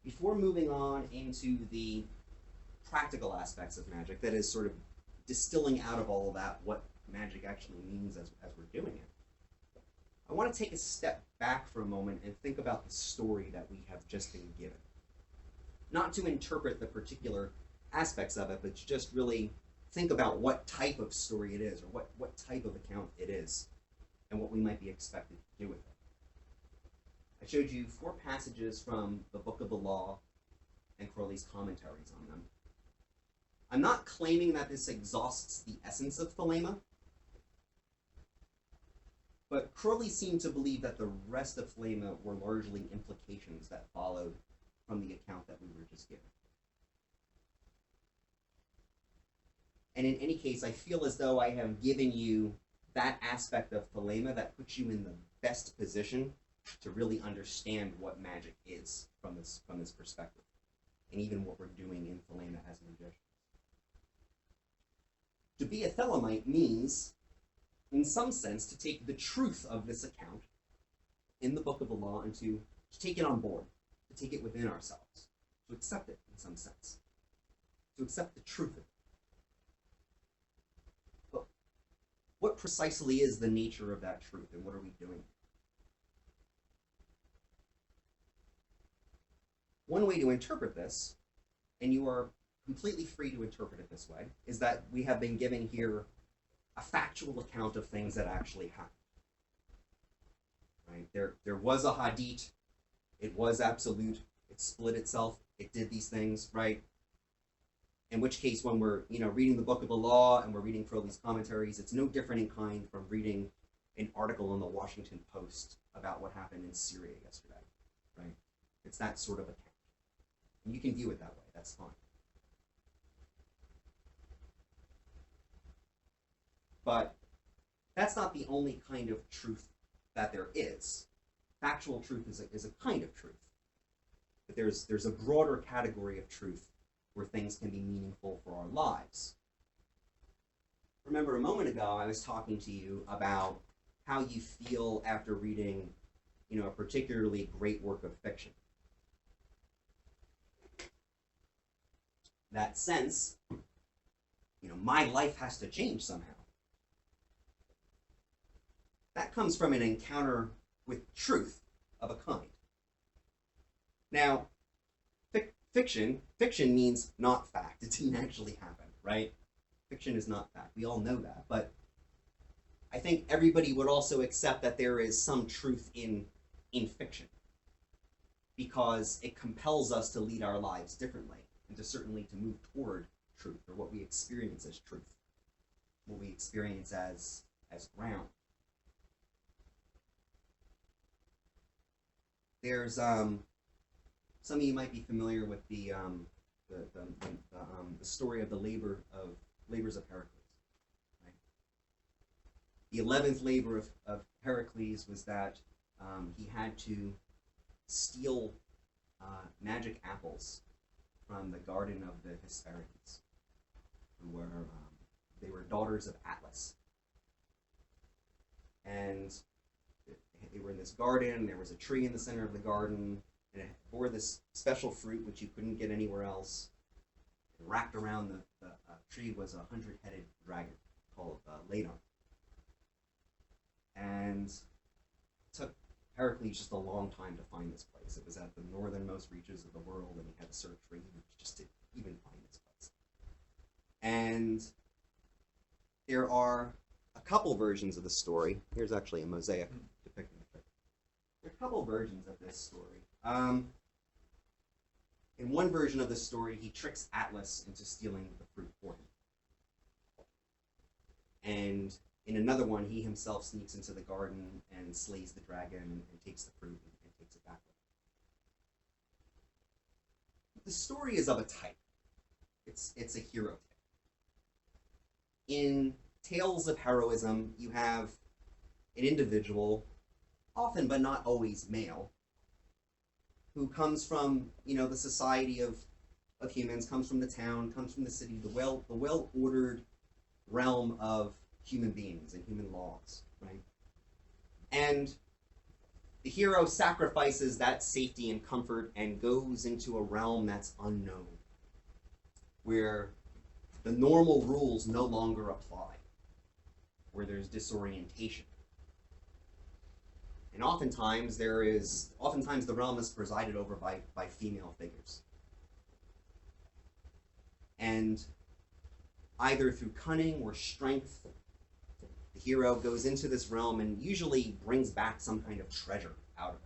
Before moving on into the practical aspects of magic, that is sort of distilling out of all of that what magic actually means as we're doing it, I want to take a step back for a moment and think about the story that we have just been given. Not to interpret the particular aspects of it, but to just really think about what type of story it is, or what type of account it is, and what we might be expected to do with it. I showed you 4 passages from the Book of the Law and Crowley's commentaries on them. I'm not claiming that this exhausts the essence of Thelema, but Crowley seemed to believe that the rest of Thelema were largely implications that followed from the account that we were just given. And in any case, I feel as though I have given you that aspect of Thelema that puts you in the best position to really understand what magic is from this perspective, and even what we're doing in Thelema as magicians. To be a Thelemite means, in some sense, to take the truth of this account in the Book of the Law and to take it on board, to take it within ourselves, to accept it in some sense, to accept the truth of it. But what precisely is the nature of that truth, and what are we doing? One way to interpret this, and you are completely free to interpret it this way, is that we have been given here a factual account of things that actually happened. Right? There was a hadith, it was absolute, it split itself, it did these things, right? In which case, when we're reading the Book of the Law and we're reading Crowley's commentaries, it's no different in kind from reading an article in the Washington Post about what happened in Syria yesterday, right? It's that sort of account. And you can view it that way, that's fine. But that's not the only kind of truth that there is. Factual truth is a kind of truth. But there's a broader category of truth where things can be meaningful for our lives. Remember, a moment ago, I was talking to you about how you feel after reading, a particularly great work of fiction. That sense, my life has to change somehow. That comes from an encounter with truth of a kind. Now, fiction means not fact. It didn't actually happen, right? Fiction is not fact. We all know that. But I think everybody would also accept that there is some truth in fiction, because it compels us to lead our lives differently, and to move toward truth, or what we experience as truth, what we experience as ground. There's some of you might be familiar with the story of the labors of Heracles. Right? The 11th labor of Heracles was that he had to steal magic apples from the garden of the Hesperides, who were they were daughters of Atlas, and they were in this garden. There was a tree in the center of the garden, and it bore this special fruit which you couldn't get anywhere else. And wrapped around the tree was a 100-headed dragon called Ladon. And it took Heracles just a long time to find this place. It was at the northernmost reaches of the world, and he had to search for years just to even find this place. And there are a couple versions of the story. Here's actually a mosaic depicting the picture. There are a couple versions of this story. In one version of the story, he tricks Atlas into stealing the fruit for him. And in another one, he himself sneaks into the garden and slays the dragon and takes the fruit and takes it back with him. The story is of a type. It's a hero tale. In tales of heroism, you have an individual, often but not always male, who comes from the society of humans, comes from the town, comes from the city, the well-ordered realm of human beings and human laws, right? And The hero sacrifices that safety and comfort and goes into a realm that's unknown, where the normal rules no longer apply, where there's disorientation. And oftentimes the realm is presided over by female figures. And either through cunning or strength, the hero goes into this realm and usually brings back some kind of treasure out of it.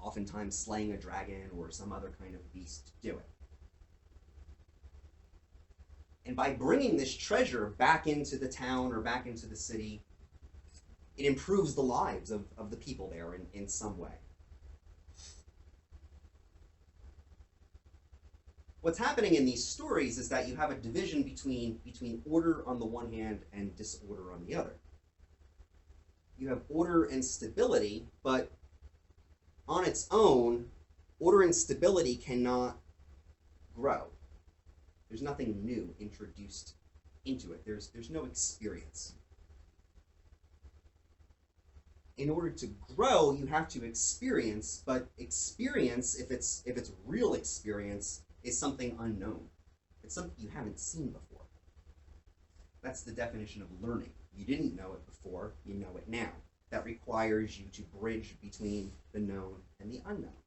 Oftentimes slaying a dragon or some other kind of beast to do it. And by bringing this treasure back into the town or back into the city, it improves the lives of the people there in some way. What's happening in these stories is that you have a division between order on the one hand and disorder on the other. You have order and stability, but on its own, order and stability cannot grow. There's nothing new introduced into it. There's no experience. In order to grow, you have to experience, but experience, if it's real experience, is something unknown. It's something you haven't seen before. That's the definition of learning. You didn't know it before, you know it now. That requires you to bridge between the known and the unknown.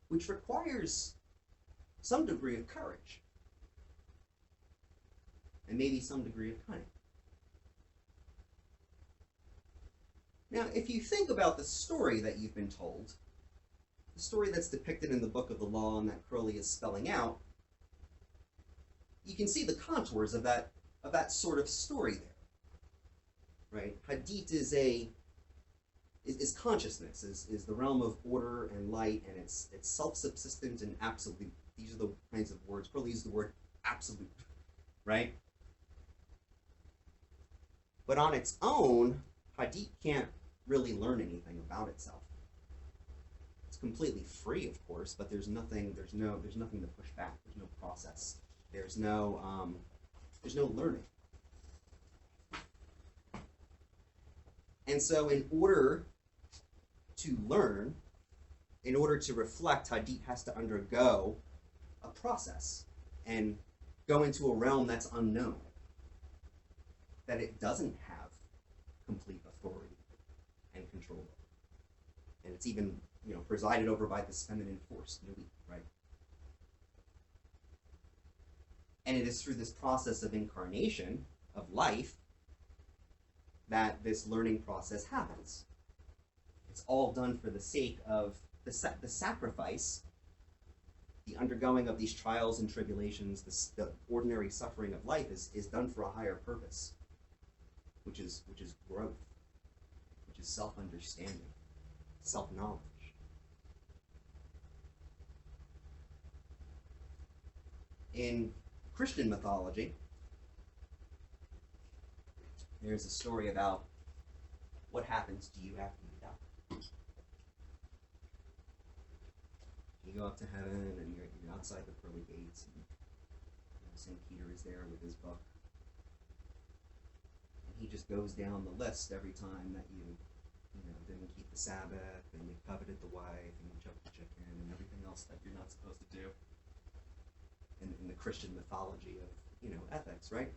Which requires some degree of courage. And maybe some degree of cunning. Now, if you think about the story that you've been told, the story that's depicted in the Book of the Law and that Crowley is spelling out, you can see the contours of that sort of story there, right? Hadith is consciousness, is the realm of order and light, and it's self-subsistent and absolute. These are the kinds of words. Crowley uses the word absolute, right? But on its own, Hadith can't really learn anything about itself. It's completely free, of course, but there's nothing to push back. There's no process. There's no learning. And so in order to learn, in order to reflect, Hadith has to undergo a process and go into a realm that's unknown, that it doesn't have complete authority and control over. And it's even, presided over by this feminine force, Nui, right? And it is through this process of incarnation, of life, that this learning process happens. It's all done for the sake of the sacrifice, the undergoing of these trials and tribulations, the ordinary suffering of life is done for a higher purpose, which is growth, which is self-understanding, self-knowledge. In Christian mythology, there's a story about what happens to you after you die. You go up to heaven and you're outside the pearly gates, and St. Peter is there with his book. And he just goes down the list every time that you didn't keep the Sabbath, and you coveted the wife, and you choked the chicken, and everything else that you're not supposed to do in the Christian mythology of, ethics, right?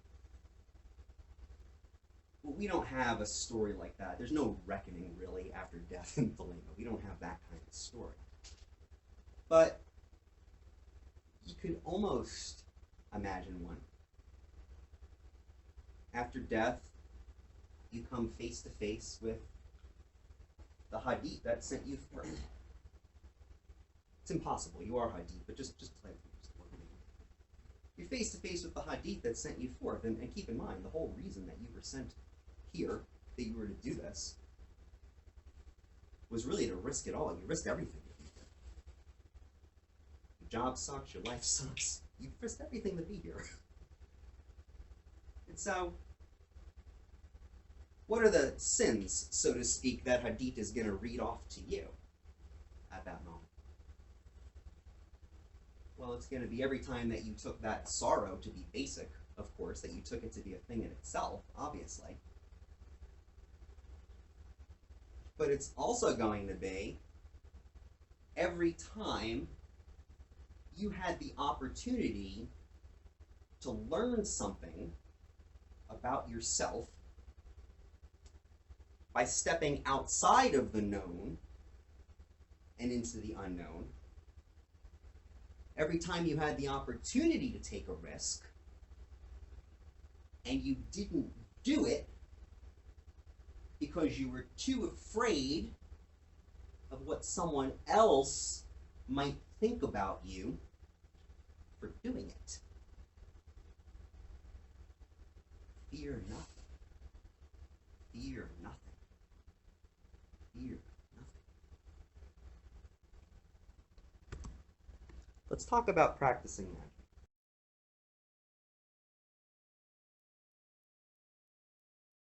Well, we don't have a story like that. There's no reckoning, really, after death in Thelema. We don't have that kind of story. But you could almost imagine one. After death, you come face to face with the Hadith that sent you forth. It's impossible. You are Hadith, but just play with me. You're face to face with the Hadith that sent you forth. And keep in mind, the whole reason that you were sent here, that you were to do this, was really to risk it all. You risked everything. Your job sucks, your life sucks. You've risked everything to be here. And so, what are the sins, so to speak, that Hadith is going to read off to you at that moment? Well, it's going to be every time that you took that sorrow to be basic, of course, that you took it to be a thing in itself, obviously. But it's also going to be every time you had the opportunity to learn something about yourself by stepping outside of the known and into the unknown. Every time you had the opportunity to take a risk and you didn't do it because you were too afraid of what someone else might think about you for doing it. Fear nothing. Fear nothing. Fear nothing. Let's talk about practicing magic.